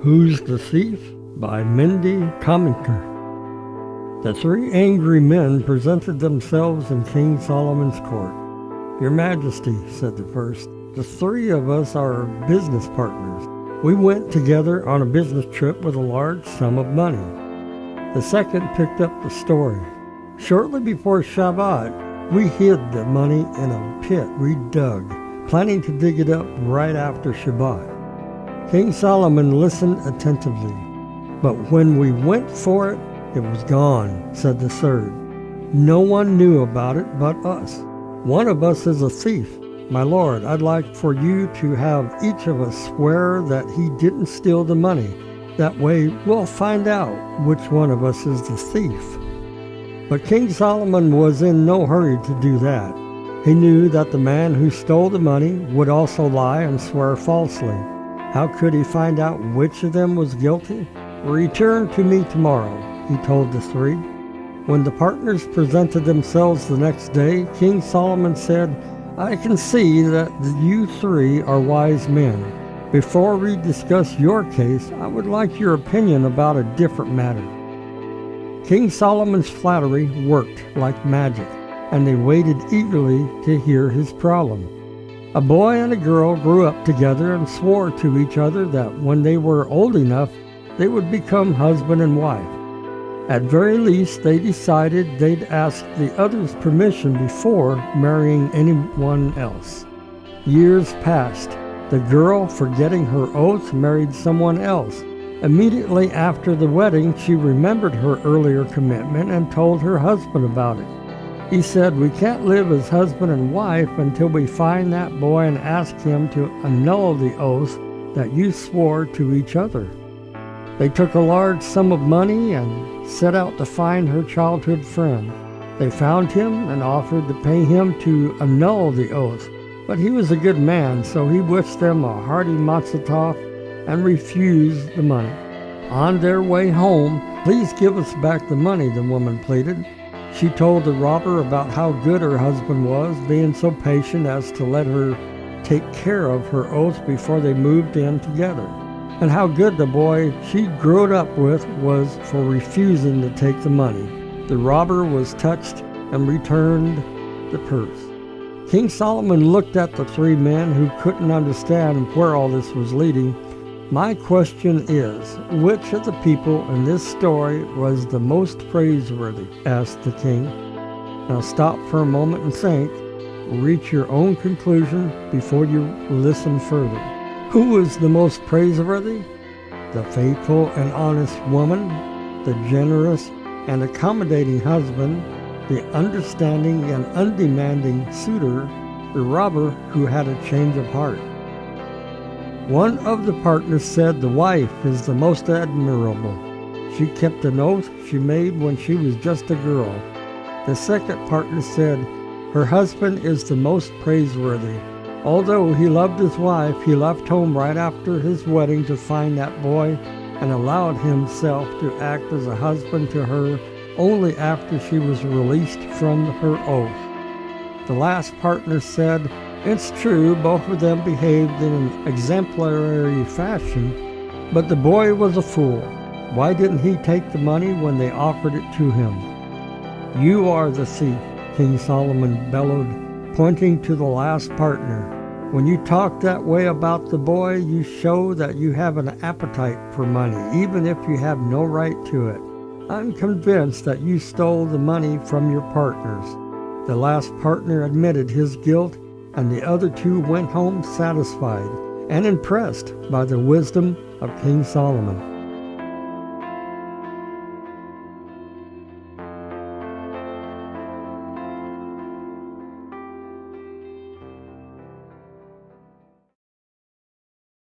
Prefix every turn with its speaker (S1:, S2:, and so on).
S1: Who's the Thief? By Mindy Commenter. The three angry men presented themselves in King Solomon's court. "Your Majesty," said the first, "the three of us are business partners. We went together on a business trip with a large sum of money." The second picked up the story. "Shortly before Shabbat, we hid the money in a pit we dug, planning to dig it up right after Shabbat." King Solomon listened attentively. "But when we went for it, it was gone," said the third. "No one knew about it but us. One of us is a thief. My lord, I'd like for you to have each of us swear that he didn't steal the money. That way we'll find out which one of us is the thief." But King Solomon was in no hurry to do that. He knew that the man who stole the money would also lie and swear falsely. How could he find out which of them was guilty? "Return to me tomorrow," he told the three. When the partners presented themselves the next day, King Solomon said, "I can see that you three are wise men. Before we discuss your case, I would like your opinion about a different matter." King Solomon's flattery worked like magic, and they waited eagerly to hear his problem. A boy and a girl grew up together and swore to each other that when they were old enough, they would become husband and wife. At very least, they decided they'd ask the other's permission before marrying anyone else. Years passed. The girl, forgetting her oath, married someone else. Immediately after the wedding, she remembered her earlier commitment and told her husband about it. He said, "We can't live as husband and wife until we find that boy and ask him to annul the oath that you swore to each other." They took a large sum of money and set out to find her childhood friend. They found him and offered to pay him to annul the oath, but he was a good man, so he wished them a hearty mazel tov and refused the money. On their way home, "Please give us back the money," the woman pleaded. She told the robber about how good her husband was, being so patient as to let her take care of her oath before they moved in together, and how good the boy she'd grown up with was for refusing to take the money. The robber was touched and returned the purse. King Solomon looked at the three men who couldn't understand where all this was leading. "My question is, which of the people in this story was the most praiseworthy?" asked the king. Now stop for a moment and think. Reach your own conclusion before you listen further. Who is the most praiseworthy? The faithful and honest woman, the generous and accommodating husband, the understanding and undemanding suitor, the robber who had a change of heart. One of the partners said the wife is the most admirable. She kept an oath she made when she was just a girl. The second partner said her husband is the most praiseworthy. Although he loved his wife, he left home right after his wedding to find that boy and allowed himself to act as a husband to her only after she was released from her oath. The last partner said, "It's true, both of them behaved in an exemplary fashion, but the boy was a fool. Why didn't he take the money when they offered it to him?" "You are the thief," King Solomon bellowed, pointing to the last partner. "When you talk that way about the boy, you show that you have an appetite for money, even if you have no right to it. I'm convinced that you stole the money from your partners." The last partner admitted his guilt, and the other two went home satisfied and impressed by the wisdom of King Solomon.